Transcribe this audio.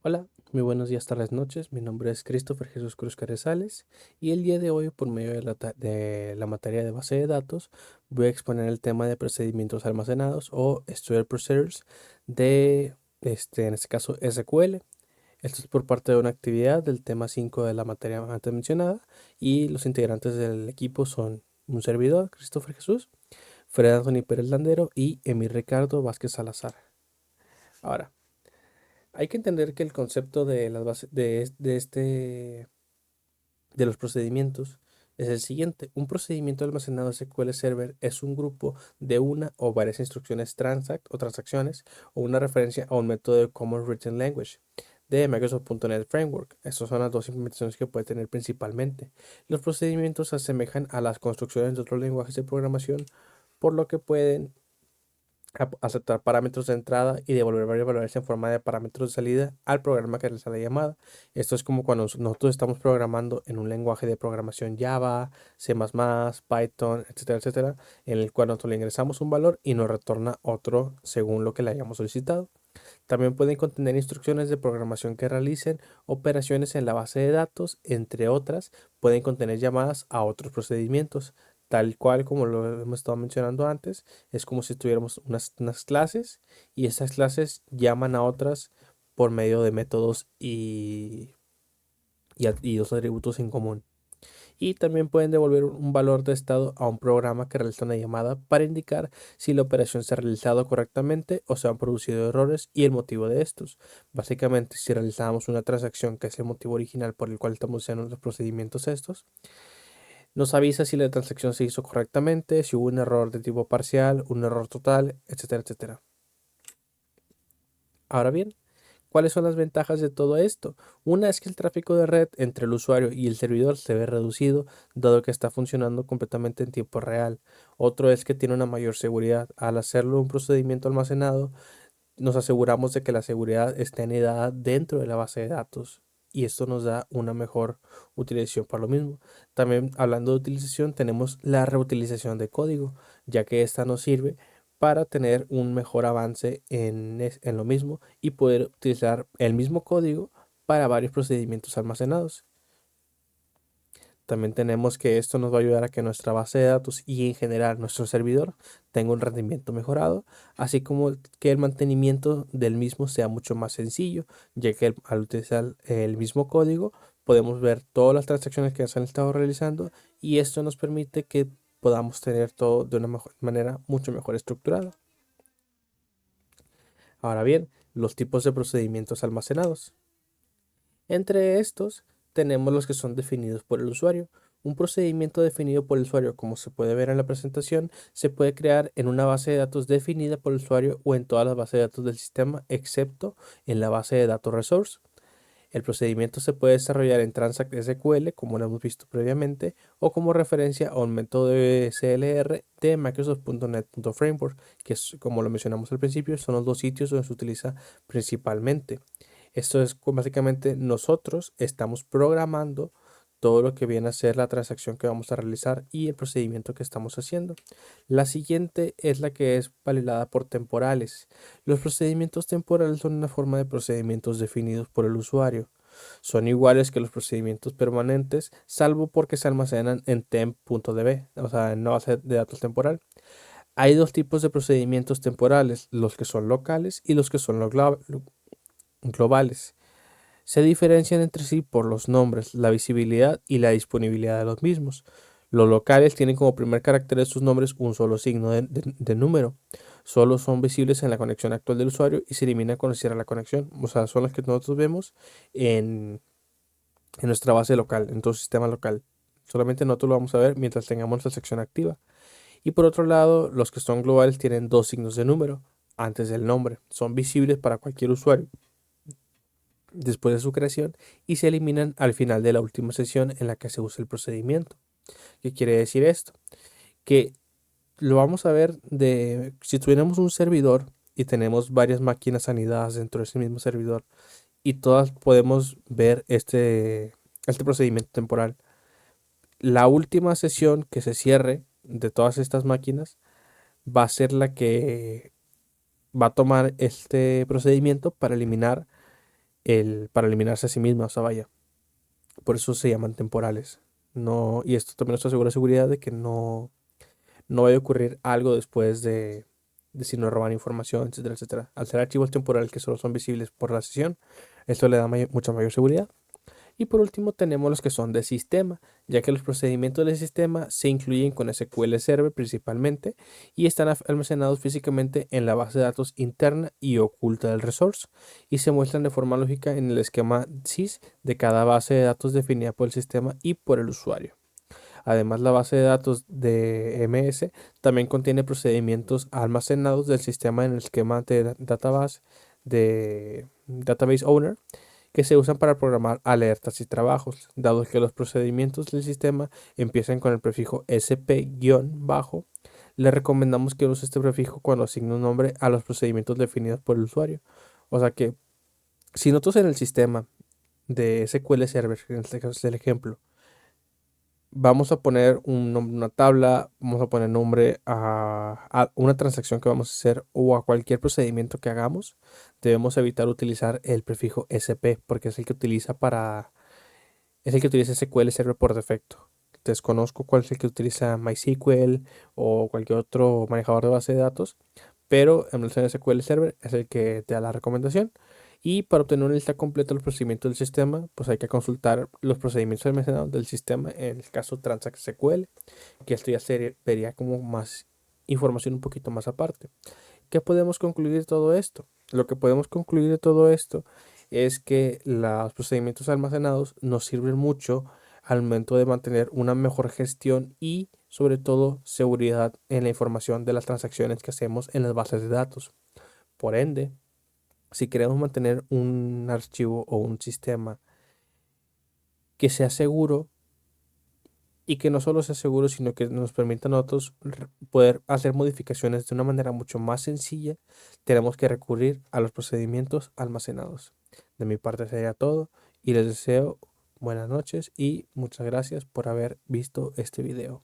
Hola, muy buenos días, tardes, noches. Mi nombre es Christopher Jesús Cruz Carrizales y el día de hoy, por medio de la materia de base de datos, voy a exponer el tema de procedimientos almacenados o Stored Procedures en este caso, SQL. Esto es por parte de una actividad del tema 5 de la materia antes mencionada y los integrantes del equipo son un servidor, Christopher Jesús, Fred Anthony Pérez Landero y Emil Ricardo Vázquez Salazar. Ahora, hay que entender que el concepto de las bases de los procedimientos es el siguiente. Un procedimiento almacenado en SQL Server es un grupo de una o varias instrucciones transact o transacciones o una referencia a un método de Common Written Language de Microsoft.NET Framework. Estas son las dos implementaciones que puede tener principalmente. Los procedimientos se asemejan a las construcciones de otros lenguajes de programación, por lo que pueden aceptar parámetros de entrada y devolver varios valores en forma de parámetros de salida al programa que realiza la llamada. Esto es como cuando nosotros estamos programando en un lenguaje de programación Java, C++, Python, etcétera, etcétera, en el cual nosotros le ingresamos un valor y nos retorna otro según lo que le hayamos solicitado. También pueden contener instrucciones de programación que realicen operaciones en la base de datos, entre otras, pueden contener llamadas a otros procedimientos, tal cual como lo hemos estado mencionando antes. Es como si tuviéramos unas clases y esas clases llaman a otras por medio de métodos y dos atributos en común. Y también pueden devolver un valor de estado a un programa que realiza una llamada para indicar si la operación se ha realizado correctamente o se han producido errores y el motivo de estos. Básicamente, si realizamos una transacción, que es el motivo original por el cual estamos usando los procedimientos estos, nos avisa si la transacción se hizo correctamente, si hubo un error de tipo parcial, un error total, etcétera, etcétera. Ahora bien, ¿cuáles son las ventajas de todo esto? Una es que el tráfico de red entre el usuario y el servidor se ve reducido, dado que está funcionando completamente en tiempo real. Otro es que tiene una mayor seguridad. Al hacerlo un procedimiento almacenado, nos aseguramos de que la seguridad esté anidada dentro de la base de datos. Y esto nos da una mejor utilización para lo mismo. También, hablando de utilización, tenemos la reutilización de código, ya que esta nos sirve para tener un mejor avance en lo mismo y poder utilizar el mismo código para varios procedimientos almacenados. También tenemos que esto nos va a ayudar a que nuestra base de datos y en general nuestro servidor tenga un rendimiento mejorado, así como que el mantenimiento del mismo sea mucho más sencillo, ya que al utilizar el mismo código podemos ver todas las transacciones que se han estado realizando y esto nos permite que podamos tener todo de una manera mucho mejor estructurada. Ahora bien, los tipos de procedimientos almacenados. Entre estos tenemos los que son definidos por el usuario. Un procedimiento definido por el usuario, como se puede ver en la presentación, se puede crear en una base de datos definida por el usuario o en todas las bases de datos del sistema, excepto en la base de datos resource. El procedimiento se puede desarrollar en Transact SQL, como lo hemos visto previamente, o como referencia a un método de CLR de Microsoft.NET Framework, que es, como lo mencionamos al principio, son los dos sitios donde se utiliza principalmente. Esto es básicamente nosotros estamos programando todo lo que viene a ser la transacción que vamos a realizar y el procedimiento que estamos haciendo. La siguiente es la que es validada por temporales. Los procedimientos temporales son una forma de procedimientos definidos por el usuario. Son iguales que los procedimientos permanentes, salvo porque se almacenan en temp.db, o sea, en una base de datos temporal. Hay dos tipos de procedimientos temporales, los que son locales y los que son globales. Se diferencian entre sí por los nombres, la visibilidad y la disponibilidad de los mismos. Los locales tienen como primer carácter de sus nombres un solo signo de número. Solo son visibles en la conexión actual del usuario y se eliminan cuando cierra la conexión. O sea, son las que nosotros vemos en, en nuestra base local, en todo sistema local. Solamente nosotros lo vamos a ver mientras tengamos la sección activa. Y por otro lado, los que son globales tienen dos signos de número antes del nombre. Son visibles para cualquier usuario después de su creación y se eliminan al final de la última sesión en la que se usa el procedimiento. ¿Qué quiere decir esto? Que lo vamos a ver de si tuviéramos un servidor y tenemos varias máquinas anidadas dentro de ese mismo servidor y todas podemos ver este procedimiento temporal. La última sesión que se cierre de todas estas máquinas va a ser la que va a tomar este procedimiento para eliminar para eliminarse a sí misma, o sea, vaya. Por eso se llaman temporales. No, y esto también nos asegura seguridad de que no vaya a ocurrir algo después de si nos roban información, etcétera, etcétera. Al ser archivos temporales que solo son visibles por la sesión, esto le da mucha mayor seguridad. Y por último tenemos los que son de sistema, ya que los procedimientos del sistema se incluyen con SQL Server principalmente y están almacenados físicamente en la base de datos interna y oculta del resource y se muestran de forma lógica en el esquema SYS de cada base de datos definida por el sistema y por el usuario. Además, la base de datos de MS también contiene procedimientos almacenados del sistema en el esquema de database de Database Owner que se usan para programar alertas y trabajos, dado que los procedimientos del sistema empiezan con el prefijo sp-bajo. Le recomendamos que use este prefijo cuando asigne un nombre a los procedimientos definidos por el usuario. O sea que si nosotros en el sistema de SQL Server, en este caso es el ejemplo, vamos a poner una tabla, vamos a poner nombre a una transacción que vamos a hacer o a cualquier procedimiento que hagamos, debemos evitar utilizar el prefijo SP porque es el que es el que utiliza SQL Server por defecto. Desconozco cuál es el que utiliza MySQL o cualquier otro manejador de base de datos, pero en versión SQL Server es el que te da la recomendación. Y para obtener una lista completa de los procedimientos del sistema, pues hay que consultar los procedimientos almacenados del sistema, en el caso Transact SQL, que esto ya vería como más información un poquito más aparte. ¿Qué podemos concluir de todo esto? Lo que podemos concluir de todo esto es que los procedimientos almacenados nos sirven mucho al momento de mantener una mejor gestión y sobre todo seguridad en la información de las transacciones que hacemos en las bases de datos. Por ende, si queremos mantener un archivo o un sistema que sea seguro y que no solo sea seguro, sino que nos permita a nosotros poder hacer modificaciones de una manera mucho más sencilla, tenemos que recurrir a los procedimientos almacenados. De mi parte sería todo y les deseo buenas noches y muchas gracias por haber visto este video.